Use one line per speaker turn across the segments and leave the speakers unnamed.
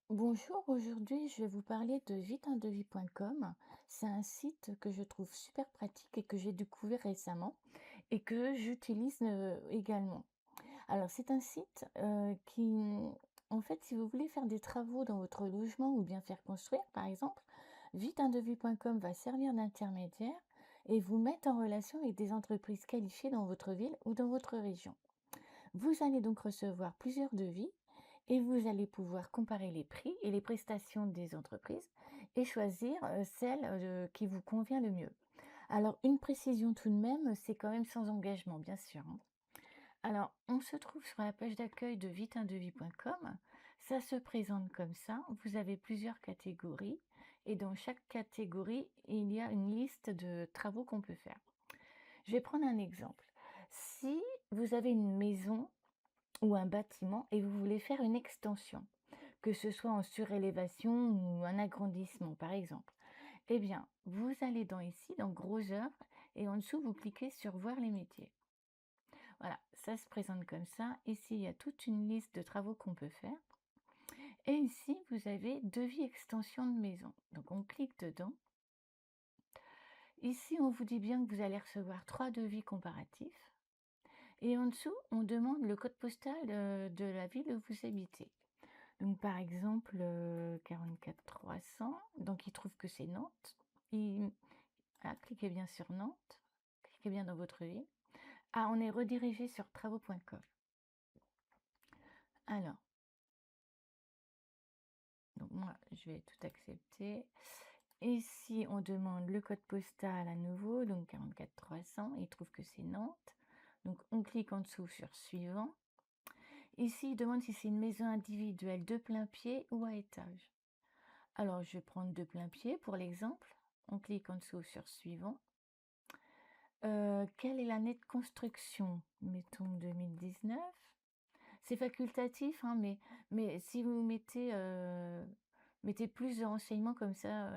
Bonjour, aujourd'hui je vais vous parler de viteundevis.com. C'est un site que je trouve super pratique et que j'ai découvert récemment et que j'utilise également. Alors c'est un site en fait, si vous voulez faire des travaux dans votre logement ou bien faire construire, par exemple, viteundevis.com va servir d'intermédiaire et vous mettre en relation avec des entreprises qualifiées dans votre ville ou dans votre région. Vous allez donc recevoir plusieurs devis et vous allez pouvoir comparer les prix et les prestations des entreprises et choisir celle qui vous convient le mieux. Alors, une précision tout de même, c'est quand même sans engagement, bien sûr, hein. Alors, on se trouve sur la page d'accueil de viteundevis.com. Ça se présente comme ça. Vous avez plusieurs catégories et dans chaque catégorie, il y a une liste de travaux qu'on peut faire. Je vais prendre un exemple. Si vous avez une maison ou un bâtiment et vous voulez faire une extension, que ce soit en surélévation ou un agrandissement par exemple, eh bien, vous allez dans ici, dans Gros œuvres, et en dessous, vous cliquez sur Voir les métiers. Voilà, ça se présente comme ça. Ici, il y a toute une liste de travaux qu'on peut faire. Et ici, vous avez devis extension de maison. Donc, on clique dedans. Ici, on vous dit bien que vous allez recevoir 3 devis comparatifs. Et en dessous, on demande le code postal de la ville où vous habitez. Donc, par exemple, 44 300, donc il trouve que c'est Nantes. Cliquez bien sur Nantes, cliquez bien dans votre ville. Ah, on est redirigé sur travaux.com. Alors, donc moi, je vais tout accepter. Ici, on demande le code postal à nouveau, donc 44 300, il trouve que c'est Nantes. Donc, on clique en dessous sur Suivant. Ici, il demande si c'est une maison individuelle de plein pied ou à étage. Alors, je vais prendre de plein pied pour l'exemple. On clique en dessous sur Suivant. Quelle est l'année de construction? Mettons 2019. C'est facultatif, hein, mais si vous mettez plus de renseignements comme ça,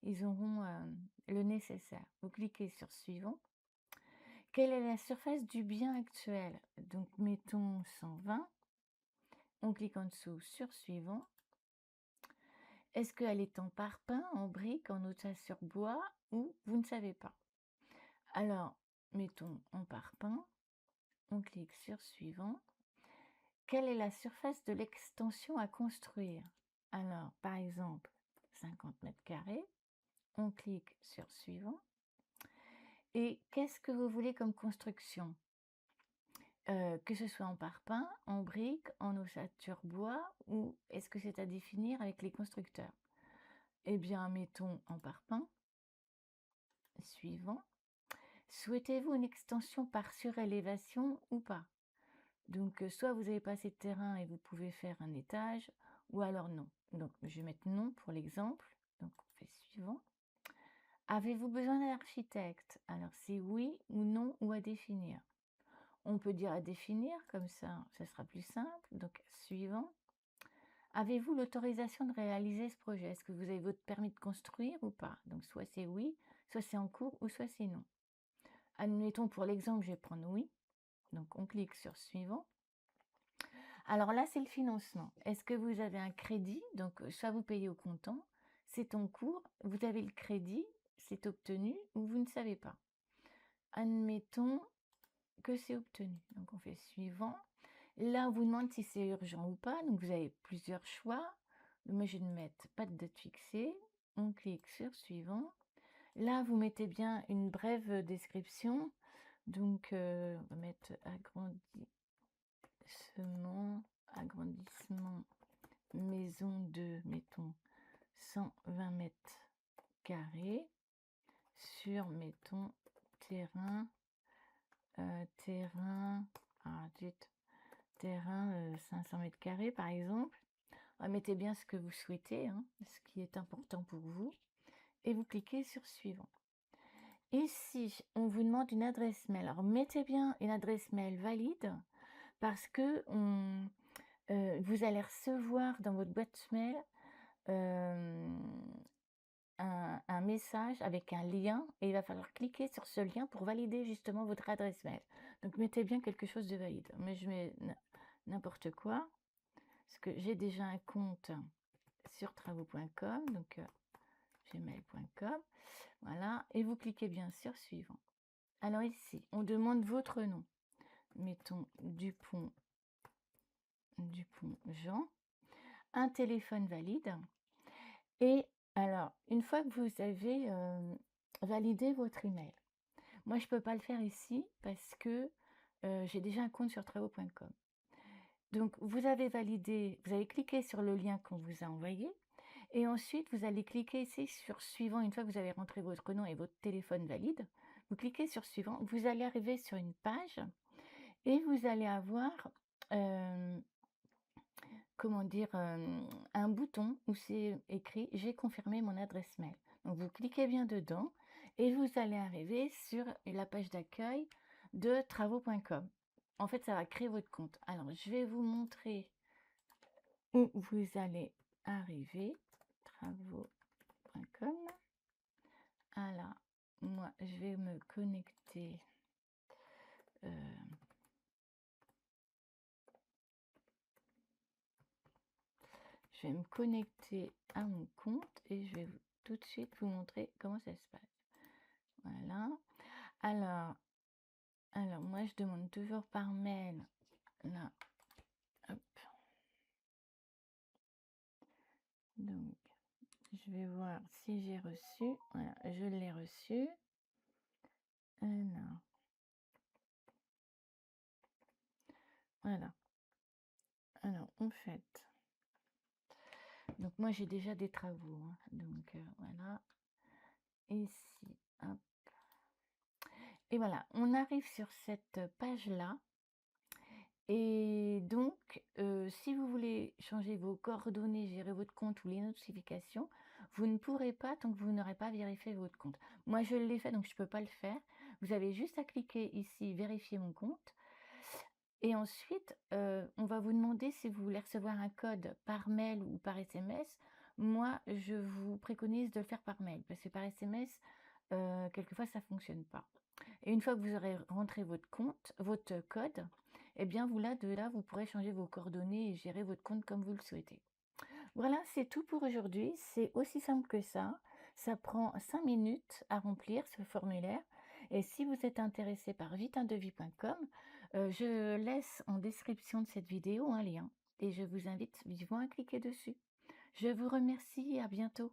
ils auront le nécessaire. Vous cliquez sur Suivant. Quelle est la surface du bien actuel? Donc, mettons 120. On clique en dessous sur Suivant. Est-ce qu'elle est en parpaing, en briques, en ossature bois ou vous ne savez pas? Alors, mettons en parpaing. On clique sur Suivant. Quelle est la surface de l'extension à construire? Alors, par exemple, 50 mètres carrés. On clique sur Suivant. Et qu'est-ce que vous voulez comme construction? Que ce soit en parpaing, en briques, en ossature bois ou est-ce que c'est à définir avec les constructeurs? Eh bien, mettons en parpaing. Suivant. Souhaitez-vous une extension par surélévation ou pas? Donc, soit vous avez pas assez de terrain et vous pouvez faire un étage, ou alors non. Donc, je vais mettre non pour l'exemple. Donc, on fait Suivant. Avez-vous besoin d'un architecte? Alors, c'est oui ou non ou à définir. On peut dire à définir, comme ça sera plus simple. Donc, Suivant. Avez-vous l'autorisation de réaliser ce projet? Est-ce que vous avez votre permis de construire ou pas? Donc, soit c'est oui, soit c'est en cours ou soit c'est non. Admettons pour l'exemple, je vais prendre oui. Donc, on clique sur Suivant. Alors là, c'est le financement. Est-ce que vous avez un crédit? Donc, soit vous payez au comptant, c'est en cours, vous avez le crédit, c'est obtenu ou vous ne savez pas. Admettons que c'est obtenu. Donc, on fait Suivant. Là, on vous demande si c'est urgent ou pas. Donc, vous avez plusieurs choix. Moi, je vais mettre pas de date fixée. On clique sur Suivant. Là, vous mettez bien une brève description. Donc, on va mettre agrandissement, maison de, mettons, 120 mètres carrés sur, mettons, terrain, terrain, terrain 500 mètres carrés par exemple. Mettez bien ce que vous souhaitez, hein, ce qui est important pour vous, et vous cliquez sur Suivant. Ici, on vous demande une adresse mail. Alors, mettez bien une adresse mail valide parce que vous allez recevoir dans votre boîte mail un message avec un lien et il va falloir cliquer sur ce lien pour valider justement votre adresse mail. Donc, mettez bien quelque chose de valide. Mais je mets n'importe quoi parce que j'ai déjà un compte sur travaux.com, donc gmail.com, voilà, et vous cliquez bien sur suivant. Alors ici, on demande votre nom. Mettons Dupont Jean, un téléphone valide. Et alors, une fois que vous avez validé votre email, moi je peux pas le faire ici parce que j'ai déjà un compte sur travaux.com. Donc vous avez validé, vous avez cliqué sur le lien qu'on vous a envoyé et ensuite vous allez cliquer ici sur suivant. Une fois que vous avez rentré votre nom et votre téléphone valide, vous cliquez sur suivant, vous allez arriver sur une page et vous allez avoir comment dire, un bouton où c'est écrit j'ai confirmé mon adresse mail. Donc vous cliquez bien dedans et vous allez arriver sur la page d'accueil de travaux.com. En fait, ça va créer votre compte. Alors, je vais vous montrer où vous allez arriver. Travaux.com. Alors, moi, je vais me connecter. Je vais me connecter à mon compte et je vais tout de suite vous montrer comment ça se passe. Voilà. Alors moi, je demande toujours par mail. Là, hop. Donc, je vais voir si j'ai reçu. Voilà, je l'ai reçu. Alors, voilà. Alors, en fait, donc moi, j'ai déjà des travaux, hein. Donc, voilà. Ici, hop. Et voilà, on arrive sur cette page-là. Et donc, si vous voulez changer vos coordonnées, gérer votre compte ou les notifications, vous ne pourrez pas tant que vous n'aurez pas vérifié votre compte. Moi, je l'ai fait, donc je ne peux pas le faire. Vous avez juste à cliquer ici, vérifier mon compte. Et ensuite, on va vous demander si vous voulez recevoir un code par mail ou par SMS. Moi, je vous préconise de le faire par mail, parce que par SMS, quelquefois, ça ne fonctionne pas. Et une fois que vous aurez rentré votre compte, votre code, eh bien, de là, vous pourrez changer vos coordonnées et gérer votre compte comme vous le souhaitez. Voilà, c'est tout pour aujourd'hui. C'est aussi simple que ça. Ça prend 5 minutes à remplir ce formulaire. Et si vous êtes intéressé par viteundevis.com, je laisse en description de cette vidéo un lien et je vous invite vivement à cliquer dessus. Je vous remercie et à bientôt.